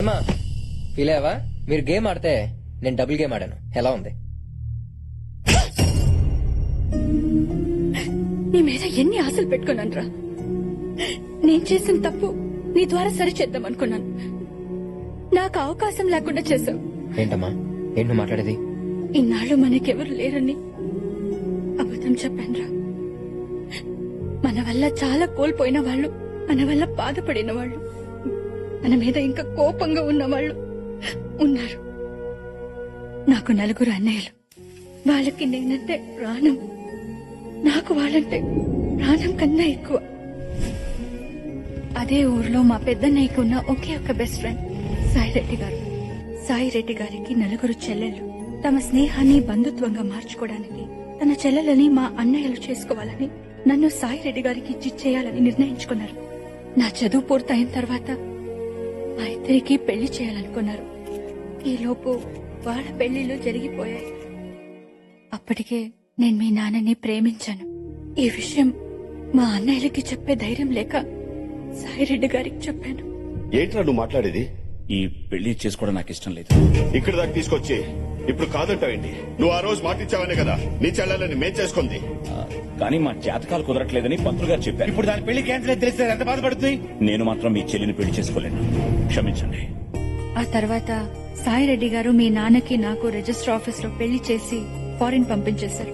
ఏమ్మా ఫీల్ అయ్యావా? మీరు గేమ్ ఆడితే నేను డబుల్ గేమ్ ఆడాను. ఎలా ఉంది? నీ మీద ఎన్ని ఆశలు పెట్టుకున్నాను. నేను చేసిన తప్పు నీ ద్వారా సరిచేద్దాం అనుకున్నాను. నాకు అవకాశం లేకుండా చేశావు. ఏంటమ్మా ఏంటి నువ్వు మాట్లాడేది? ఇన్నాళ్ళు మనకెవరు లేరని అబద్ధం చెప్పానురా. మన వల్ల చాలా కోల్పోయిన వాళ్ళు, మన వల్ల బాధపడిన వాళ్ళు, మన మీద ఇంకా కోపంగా ఉన్న వాళ్ళు ఉన్నారు. నాకు 4 అన్నయ్యలు. వాళ్ళకి నేనంటే ప్రాణం. నాకు వాళ్ళంటే ప్రాణం కన్నా ఎక్కువ. అదే ఊర్లో మా పెద్దన్నయ్యకు ఉన్న ఒకే ఒక బెస్ట్ ఫ్రెండ్ సాయిరెడ్డి గారు. సాయిరెడ్డి గారికి 4 చెల్లెళ్ళు. తమ స్నేహాన్ని బంధుత్వంగా మార్చుకోవడానికి తన చెల్లెలని మా అన్నయ్యలు చేసుకోవాలని నన్ను సాయిరెడ్డి గారికి ఇచ్చేయాలని నిర్ణయించుకున్నారు. నా చదువు పూర్తయిన తర్వాత మా ఇద్దరికి పెళ్లి చేయాలనుకున్నారు. ఈలోపు వాళ్ళ పెళ్లిళ్ళు జరిగిపోయాయి. అప్పటికే నేను మీ నాన్నని ప్రేమించాను. ఈ విషయం మా అన్నయ్యలకి చెప్పే ధైర్యం లేక సాయిరెడ్డి గారికి చెప్పాను. ఏంట్రా నువ్వు మాట్లాడేది? ఈ పెళ్లి చేసుకోవడం నాకు ఇష్టం లేదు. ఇక్కడ దాకా తీసుకొచ్చి ఇప్పుడు కాదంటావేంటి? నువ్వు ఆ రోజు మాటిచ్చావనే కదా నీ చెల్లెలని మేం చేసుకుంది. కానీ మా జాతకాలు కుదరట్లేదని పంతులు గారు చెప్పారు. ఇప్పుడు దాని పెళ్లి క్యాన్సిల్ అయితే తెలిస్తే ఎంత బాధపడుతుంది? నేను మాత్రం మీ చెల్లిని పెళ్లి చేసుకోలేను. క్షమించండి. ఆ తర్వాత సాయిరెడ్డి గారు మీ నాన్నకి నాకు రిజిస్టర్ ఆఫీస్ లో పెళ్లి చేసి ఫారిన్ పంపించేశారు.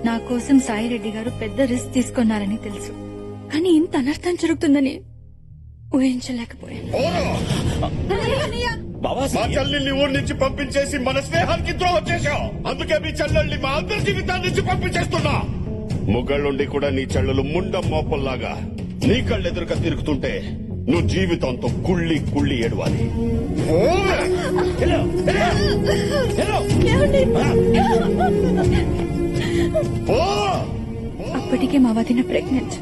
నా కోసం సాయిరెడ్డి గారు పెద్ద రిస్క్ తీసుకున్నారని తెలుసు. కానీ ఇంత అనర్థం జరుగుతుందని ఊహించలేకపోయాను. బాబా మా చెల్లెల్ని ఊరి నుంచి పంపించేసి మన స్నేహానికి ద్రోహం చేశావు. అందుకే మీ చెల్లెల్ని మా అందరి జీవితాన్ని నుంచి పంపించేస్తున్నా. ముగ్గుళ్ళుండి కూడా నీ చెల్లెలు ముండ మోపల్లాగా నీ కళ్ళెదురుగా తిరుగుతుంటే నువ్వు జీవితంతో కుళ్ళి కుళ్ళి ఏడవాలి. అప్పటికే మా వదిన ప్రెగ్నెంట్.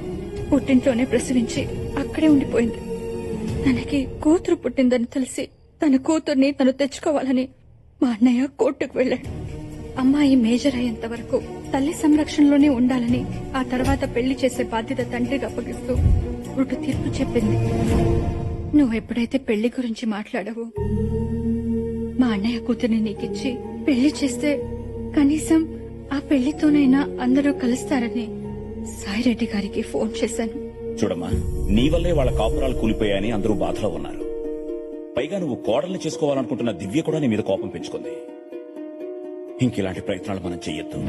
పుట్టింట్లోనే ప్రసవించి అక్కడే ఉండిపోయింది. తనకి కూతురు పుట్టిందని తెలిసి తన కూతుర్ని తను తెచ్చుకోవాలని మా అన్నయ్య కోర్టుకు వెళ్లాడు. అమ్మాయి మేజర్ అయ్యేంత వరకు తల్లి సంరక్షణలోనే ఉండాలని, ఆ తర్వాత పెళ్లి చేసే బాధ్యత తండ్రికి అప్పగిస్తూ కోర్టు తీర్పు చెప్పింది. నువ్వెప్పుడైతే పెళ్లి గురించి మాట్లాడావో మా అన్నయ్య కూతుర్ని నీకిచ్చి పెళ్లి చేస్తే కనీసం ఆ పెళ్లితోనైనా అందరూ కలుస్తారని సాయిరెడ్డి గారికి ఫోన్ చేశాను. చూడమ్మా, నీ వల్లే వాళ్ళ కాపురాలు కూలిపోయాయని అందరూ బాధలో ఉన్నారు. పైగా నువ్వు కోడల్ని చేసుకోవాలనుకుంటున్న దివ్య కూడా నీ మీద కోపం పెంచుకుంది. ఇంకిలాంటి ప్రయత్నాలు మనం చెయ్యొద్దు.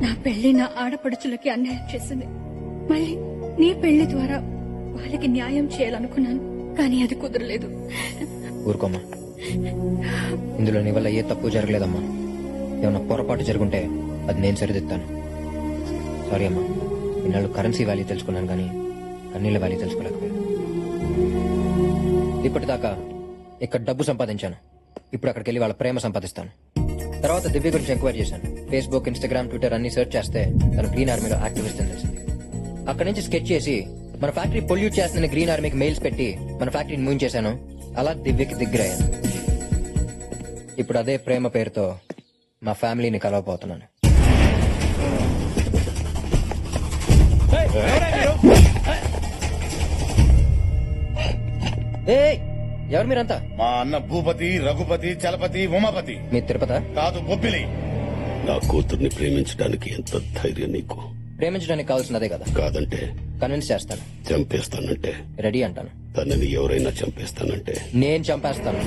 నా పెళ్లి నా ఆడపడుచులకి అన్యాయం చేసింది. మళ్ళీ నీ పెళ్లి ద్వారా వాళ్ళకి న్యాయం చేయాలనుకున్నాను, కానీ అది కుదరలేదు. ఊరుకోమ్మా, ఇందులో నీ వల్ల ఏ తప్పు జరగలేదమ్మా. ఏమన్నా పొరపాటు జరుగుంటే అది నేను సరిదిద్దాను. సారీ అమ్మా. ఇన్నాళ్ళు కరెన్సీ వాల్యూ తెలుసుకున్నాను కానీ కన్నీళ్ళ వాల్యూ తెలుసుకోలేకపోయాను. ఇప్పటిదాకా ఇక్కడ డబ్బు సంపాదించాను. ఇప్పుడు అక్కడికి వెళ్ళి వాళ్ళ ప్రేమ సంపాదిస్తాను. తర్వాత దివ్య గురించి ఎంక్వైరీ చేశాను. ఫేస్బుక్, ఇన్స్టాగ్రామ్, ట్విట్టర్ అన్ని సెర్చ్ చేస్తే తను గ్రీన్ ఆర్మీలో యాక్టివిస్ట్ అని తెలిసింది. అక్కడి నుంచి స్కెచ్ చేసి మన ఫ్యాక్టరీ పొల్యూట్ చేస్తున్న గ్రీన్ ఆర్మీకి మెయిల్స్ పెట్టి మన ఫ్యాక్టరీని మూయించేశాను. అలా దివ్యకి దగ్గరయ్యాను. ఇప్పుడు అదే ప్రేమ పేరుతో మా ఫ్యామిలీని కలవబోతున్నాను. ఎవరు మీరంతా? మా అన్న భూపతి, రఘుపతి, చలపతి, ఉమాపతి. మీ తిరుపత? కాదు, బొబ్బిలి. నా కూతుర్ని ప్రేమించడానికి ఎంత ధైర్యం నీకు? ప్రేమించడానికి కావాల్సినదే కదా. కాదంటే కన్విన్స్ చేస్తాను. చంపేస్తానంటే? రెడీ అంటాను. తనని ఎవరైనా చంపేస్తానంటే? నేను చంపేస్తాను.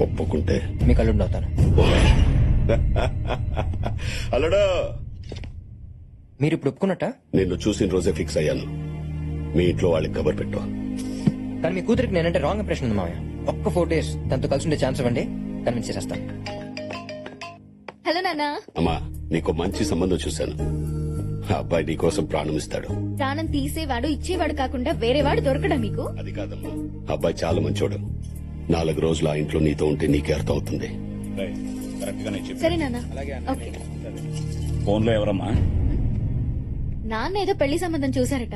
ఒప్పుకుంటే మీ కళ్ళుండి అవుతాను. అలడా, మీరు ఇప్పుడు ఒప్పుకున్నట్ట? నిన్ను చూసిన రోజే ఫిక్స్ అయ్యాను. మీ ఇంట్లో వాళ్ళకి కబర్ పెట్టు. కానీ మీ కూతురికి నేనంటే రాంగ్ ఇంప్రెషన్ ఉంది మామయ్య. ఒక్క 4 days తనతో కలిసి ఉండే ఛాన్స్ ఇవ్వండి, కన్విన్స్ చేసేస్తాను. హలో నాన్నా. అమ్మా, నీకు మంచి సంబంధం చూశాను. ఆ అబ్బాయి నీ కోసం ప్రాణం ఇస్తాడు. ప్రాణం తీసేవాడు ఇచ్చేవాడు కాకుండా వేరేవాడు దొరకడా మీకు? అది కాదమ్మా, అబ్బాయి చాలా మంచోడు. 4 రోజులు ఆ ఇంట్లో నీతో ఉంటే నీకే అర్థం అవుతుంది. కరెక్ట్ గానే చెప్పు. సరే నాన్న. ఓకే. ఫోన్ లో ఎవరమ్మా? నాన్న ఏదో పెళ్లి సంబంధం చూసారట.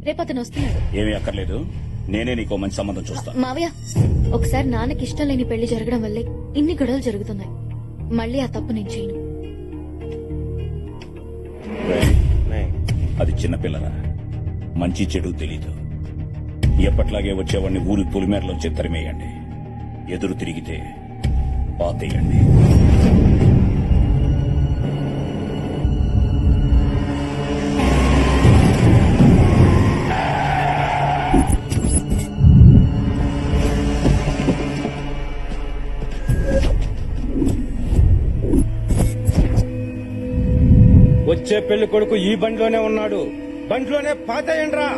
రేపు అతను వస్తున్నాడు. ఏమీ అక్కర్లేదు, నేనే నీకో మంచి సంబంధం చూస్తాను. మావయ్య, ఒకసారి నాన్నకి ఇష్టం లేని పెళ్లి జరగడం వల్లే ఇన్ని గొడవలు జరుగుతున్నాయి. మళ్ళీ ఆ తప్పు నేను చేయను. అది చిన్నపిల్లరా, మంచి చెడు తెలీదు. ఎప్పట్లాగే వచ్చేవాడిని ఊరి పులిమేరలోంచి తరిమేయండి. ఎదురు తిరిగితే పాతేయండి. వచ్చే పెళ్లి కొడుకు ఈ బండిలోనే ఉన్నాడు. బండిలోనే పాతేయండ్రా.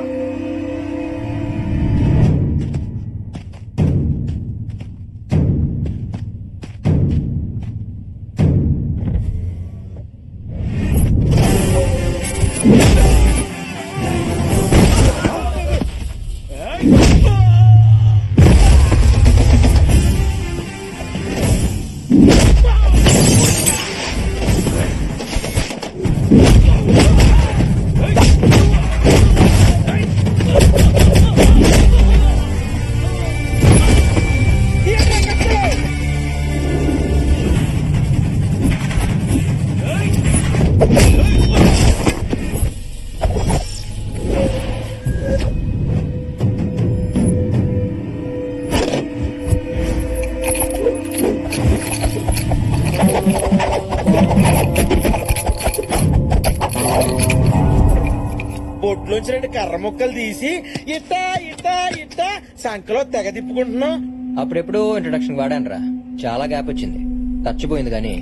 బొట్లోంచి 2 కర్ర ముక్కలు తీసి ఇట్టా ఇట్టా ఇట్టా సంకలో తెగ తిప్పుకుంటున్నావు. అప్పుడెప్పుడు ఇంట్రొడక్షన్ వాడాను రా, చాలా గ్యాప్ వచ్చింది, తచ్చిపోయింది కానీ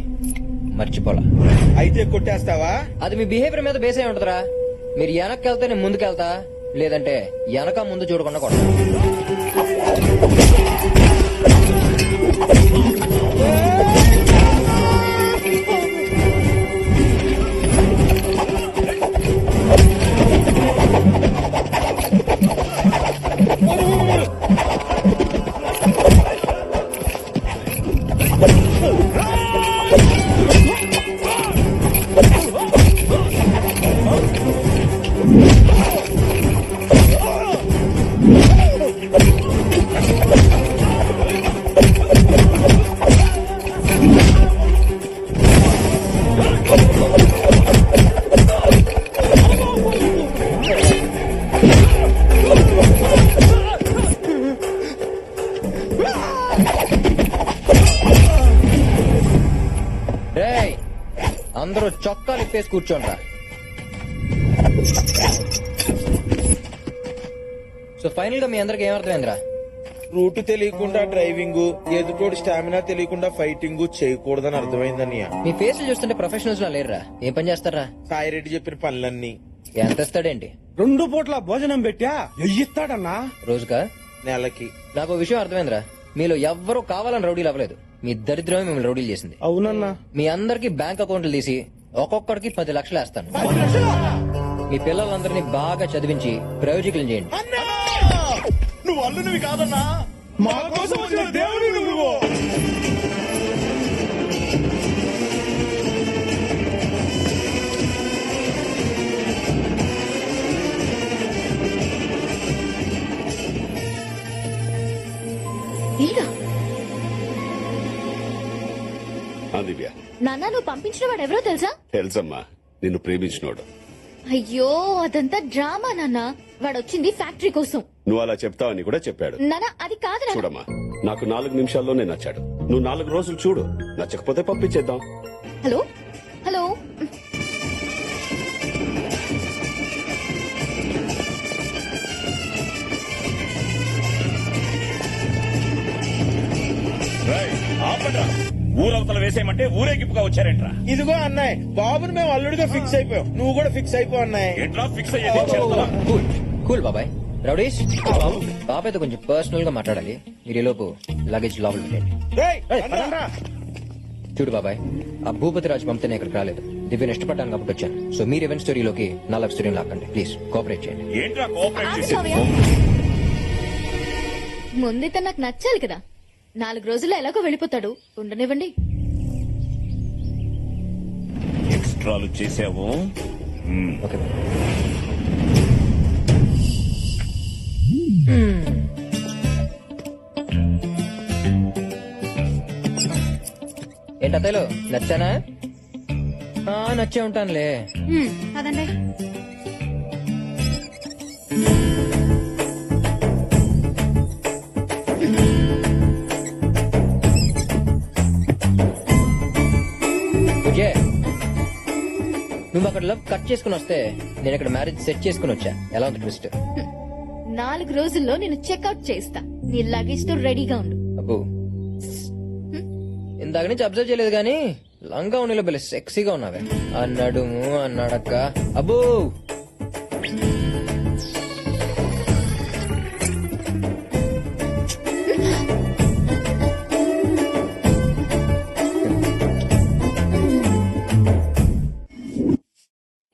మర్చిపోలా. అయితే కొట్టేస్తావా? అది మీ బిహేవియర్ మీద బేస్ అయి ఉంటదిరా. మీరు వెనక్కి వెళ్తే నేను ముందుకెళ్తా, లేదంటే వెనక ముందు చూడకుండా కొడతా. రేయ్, అందరూ చొక్కాలు ఇప్పేసి కూర్చోండ్రా. సో ఫైనల్ గా మీ అందరికి ఏమర్థమైందిరా? రూట్ తెలియకుండా డ్రైవింగ్, ఎదుటోడు స్టామినా తెలియకుండా ఫైటింగ్ చేయకూడదని అర్థమైందన్నయ్య. మీ ఫేస్ చూస్తుంటే ప్రొఫెషనల్స్ లా లేరురా. ఏం పని చేస్తారా? సాయిరెడ్డి చెప్పిన పనులన్నీ. ఎంత ఇస్తాడేంటి? 2 పూట్ల భోజనం పెట్టా ఎయ్యిస్తాడన్నా. రోజుకా? నెలకి. నాకు ఓ విషయం అర్థమైందిరా. మీలో ఎవ్వరూ కావాలని రౌడీలు అవ్వలేదు, మీ దరిద్రమే మిమ్మల్ని రౌడీలు చేసింది. అవునన్నా. మీ అందరికి బ్యాంక్ అకౌంట్లు తీసి ఒక్కొక్కడికి 10 లక్షలు వేస్తాను. మీ పిల్లలందరినీ బాగా చదివించి ప్రయోజకులను చేయండి. నువ్వు అల్లునివి కాదన్నా, మా కోసం వచ్చిన దేవుని నువ్వు. ఈడా? దివ్య, నాన్న, నువ్వు పంపించిన వాడు ఎవరో తెలుసా? తెలుసమ్మా, నిన్ను ప్రేమించినోడు. అయ్యో, అదంతా డ్రామా నాన్న. వాడు వచ్చింది ఫ్యాక్టరీ కోసం. నువ్వు అలా చెప్తావని కూడా చెప్పాడు. నాన్న, అది కాదు నాన్న. చూడమ్మా, నాకు 4 నిమిషాల్లోనే నచ్చాడు. నువ్వు 4 రోజులు చూడు, నచ్చకపోతే పంపించేద్దాం. Hello hello. ఊరవతల వేసేయమంటే ఊరేగింపుగా వచ్చారేంట్రా? ఇదిగో అన్నాయ్, బాబుని మేము అల్లుడిగా ఫిక్స్ అయిపోయాం. నువ్వు కూడా ఫిక్స్ అయిపో అన్నాయ్. ఎట్లా ఫిక్స్ అయ్యేది? చేస్తావా? కూల్ బాబాయ్. రౌడీస్, బాబాయ్తో కొంచెం పర్సనల్ గా మాట్లాడాలి. మీరు ఈ లోపు లగేజ్ లోపల పెట్టండి. రేయ్, అన్నా. చూడు బాబాయ్, ఆ భూపతి రాజు పంపితే నేను ఇక్కడికి రాలేదు. దివ్యను ఇష్టపడ్డాను కాబట్టి వచ్చాను. సో మీరు ఈవెంట్ స్టోరీలోకి నా లవ్ స్టోరీని లాక్కండి ప్లీజ్. కోఆపరేట్ చేయండి. ఏంట్రా కోఆపరేట్ ఆగు, చేసేది? సౌమ్య. ముందైతే నాకు నచ్చాలి కదా. 4 రోజుల్లో ఎలాగో వెళ్ళిపోతాడు, ఉండనివ్వండి. ఎక్స్ట్రాలు చేసావు. ఓకే. ఏంటి అత్తయ్యలు, నచ్చానా? నచ్చే ఉంటానులే. అదండి. నువ్వు అక్కడ లవ్ కట్ చేసుకుని వస్తే నేను ఇక్కడ మ్యారేజ్ సెట్ చేసుకుని వచ్చా. ఎలా ఉంది ట్విస్ట్? 4 రోజుల్లో నేను చెక్అవుట్ చేస్తా. నీ లగేజ్ తో రెడీగా ఉండు. అబ్బో, ఇందాక నుంచి అబ్జర్వ్ చేయలేదు కానీ లంగా ఉన్నలో భలే సెక్సీగా ఉన్నావే. అన్నాడు అన్నాడక్క. అబ్బో,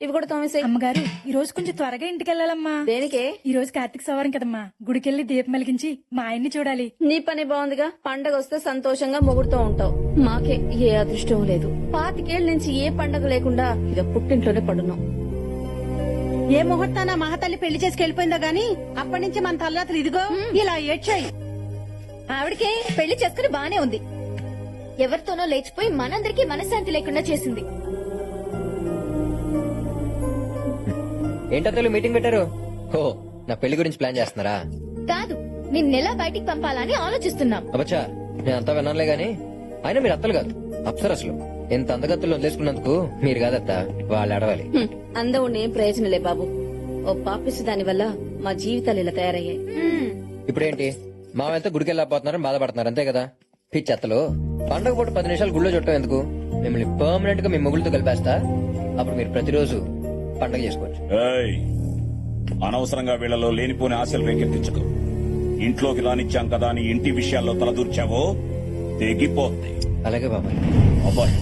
ఇవి కూడా తోమేసే. అమ్మగారు ఈ రోజు కొంచెం త్వరగా ఇంటికి వెళ్ళాలమ్మా. దేనికే? ఈ రోజు కార్తీక సవారం కదమ్మా, గుడికెళ్ళి దీపం వెలిగించి మా ఆయన్ని చూడాలి. నీ పని బాగుందిగా. పండగ వస్తే సంతోషంగా మొగుడుతూ ఉంటావు. మాకే ఏ అదృష్టం లేదు. 25 ఏళ్ల నుంచి ఏ పండగ లేకుండా ఇక పుట్టింట్లోనే పడున్నాం. ఏ ముహూర్తాన మహాతల్లి పెళ్లి చేసుకు వెళ్ళిపోయిందో గాని అప్పటి నుంచి మన తల్లాతలు ఇదిగో ఇలా ఏడ్చాయి. ఆవిడకే పెళ్లి చేసుకుని బానే ఉంది. ఎవరితోనో లేచిపోయి మనందరికీ మనశ్శాంతి లేకుండా చేసింది. ఏంటో మీటింగ్ పెట్టారు? ఓ, నా పెళ్లి గురించి ప్లాన్ చేస్తున్నారా? కాదు, నిన్నెలా బయటికి పంపాలని ఆలోచిస్తున్నాం. అబ్బచ్చా, నేను అంతా విన్నానులే గాని అయినా మీరు అత్తలు కాదు, అప్సరసలు. ఎంత అందగత్తులు వదిలేసుకున్నందుకు మీరు కాదత్త, వాళ్ళు అడవాలి. అందం ఉండి ఏం ప్రయోజనలే బాబు. ఓ పాపిస్తు దాని వల్ల మా జీవితాలు ఇలా తయారయ్యాయి. ఇప్పుడేంటి మా వెళ్తే గుడికి వెళ్ళకపోతున్నారని బాధపడుతున్నారు అంతే కదా? పిచ్చత్తలు, పండగ పూట 10 నిమిషాలు గుళ్ళో చుట్టం ఎందుకు? మిమ్మల్ని పర్మనెంట్ గా మీ మొగుళ్ళతో కలిపేస్తా. అప్పుడు మీరు ప్రతిరోజు పండగ చేసుకోవచ్చు. ఏయ్, అనవసరంగా వీళ్ళలో లేనిపోని ఆశలు రేకెత్తించకు. ఇంట్లోకి రానిచ్చాం కదా అని ఇంటి విషయాల్లో తలదూర్చావో తెగిపోద్ది. అలాగే బాబాయ్. అబ్బాయి,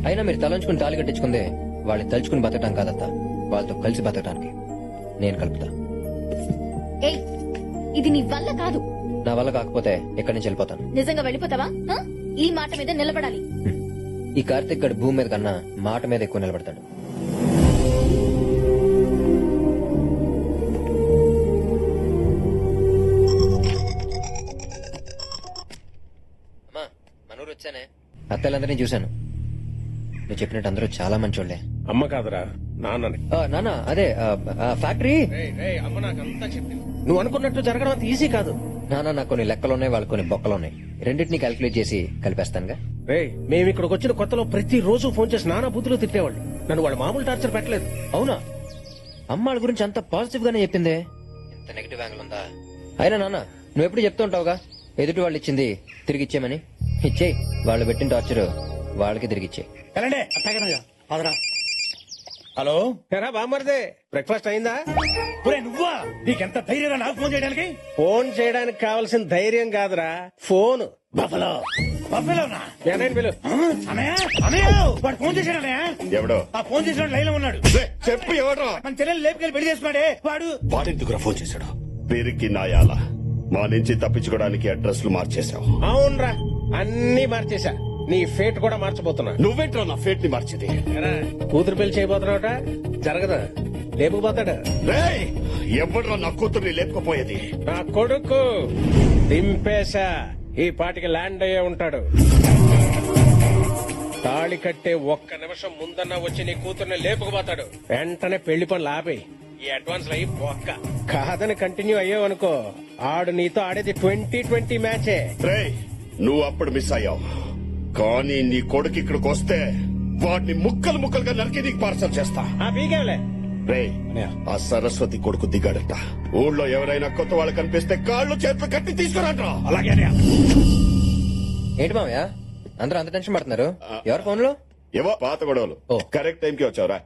అయినా మీరు తలంచుకుని తాళి కట్టించుకుందే వాళ్ళని తలుచుకుని బతకటం కాదత్తా, వాళ్ళతో కలిసి బతకటానికి. నేను కలుపుతా. ఏయ్, ఇది నీ వల్ల కాదు. నా వల్ల కాకపోతే ఎక్కడి నుంచి వెళ్ళిపోతాను. నిజంగా వెళ్ళిపోతావా? ఆ? ఈ మాట మీద నిలబడాలి. ఈ కార్తీక్ గడు భూమి మీద కన్నా మాట మీద ఎక్కువ నిలబడతాడు. అమ్మా, మనూరు వచ్చానే. అత్తలందరినీ చూశాను. నువ్వు చెప్పినట్టు అందరూ చాలా మంచోళ్లే. అమ్మ కాదురా, నాన్నని. నాన్న అదే ఫ్యాక్టరీ. అమ్మ నాకంతా చెప్పింది. నువ్వు అనుకున్నట్టు జరగడం అంత ఈజీ కాదు. నాన్న, నాకు కొన్ని లెక్కలున్నాయి, వాళ్ళకి కొన్ని బొక్కలున్నాయి. రెండింటినీ క్యాల్కులేట్ చేసి కలిపేస్తానుగా. రే, మేము ఇక్కడికి వచ్చిన కొత్తలో ప్రతి రోజు ఫోన్ చేసి నానా బుద్ధులు తిట్టేవాళ్ళు. నన్ను వాళ్ళు మామూలు టార్చర్ పెట్టలేదు. అవునా? అమ్మాళ్ళ గురించి అంత పాజిటివ్ గానే చెప్పిందే. ఇంత నెగిటివ్ యాంగిల్ ఉందా? అయినా నాన్న, నువ్వు ఎప్పుడు చెప్తూ ఉంటావుగా ఎదుటి వాళ్ళు ఇచ్చింది తిరిగి ఇచ్చేయమని. ఇచ్చేయి. వాళ్ళు పెట్టిన టార్చర్ వాళ్ళకి తిరిగి ఇచ్చేయి. హలో, ఎరా బామ్మర్దే, బ్రేక్ఫాస్ట్ అయిందా? నువ్వా? నీకెంత ధైర్యం నాకు ఫోన్ చేయడానికి? ఫోన్ చేయడానికి కావాల్సిన ధైర్యం కాదురా, ఫోన్. బఫలో బఫలోనా? ఏనాయన పిలు. అన్నయ్య, అన్నయ్య, వాడు ఫోన్ చేశాడు అన్నయ్య. ఎవడో? ఆ ఫోన్ చేసిన లైన్ లో ఉన్నాడు. చెప్పు, ఎవడో? మన చెల్లెలు లేపుకెళ్ళి పెళ్లి చేసుకున్నాడే వాడు. వాడెందుకురా ఫోన్ చేశాడు? వీరికి నాయాల మా నుంచి తప్పించుకోవడానికి అడ్రస్లు మార్చేశావు. అవునరా, అన్ని మార్చేశా. నీ ఫేట్ కూడా మార్చబోతున్నా. నువ్వేంట్రా నా ఫేట్ ని మార్చింది? ఎరా, కూతురు పెళ్లి చేయబోతున్నావుట, జరగదా? లేపుకుపోతాడు. రేయ్, ఎవడ్రా నా కూతుర్ని లేపుకుపోయేది? నా కొడుకు దింపేశా. ఈ పాటికి ల్యాండ్ అయ్యే ఉంటాడు. తాళి కట్టే ఒక్క నిమిషం ముందన్నా వచ్చి నీ కూతుర్ని లేపుకుపోతాడు. వెంటనే పెళ్లి పనులు ఆపేయి. ఈ అడ్వాన్స్ అయ్యి ఒక్క కాదని కంటిన్యూ అయ్యావనుకో, ఆడు నీతో ఆడేది 2020 మ్యాచే. రేయ్, నువ్వు అప్పుడు మిస్ అయ్యావు. కానీ నీ కొడుకు ఇక్కడికి వస్తే వాడిని ముక్కలు ముక్కలుగా నరికి నీకు పార్సల్ చేస్తా. ఆ పీకేవలే. రేయ్, ఆ సరస్వతి కొడుకు దిగాడట. ఊళ్ళో ఎవరైనా కొత్త వాళ్ళు కనిపిస్తే కాళ్ళు చేతులు కట్టి తీసుకురాట్రా. అలాగే ఏంటి మామయ్య అందరూ అంత టెన్షన్ పడుతున్నారు? ఎవరు ఫోన్ లో? ఏవో పాత గొడవలు. కరెక్ట్ టైంకి వచ్చావురా.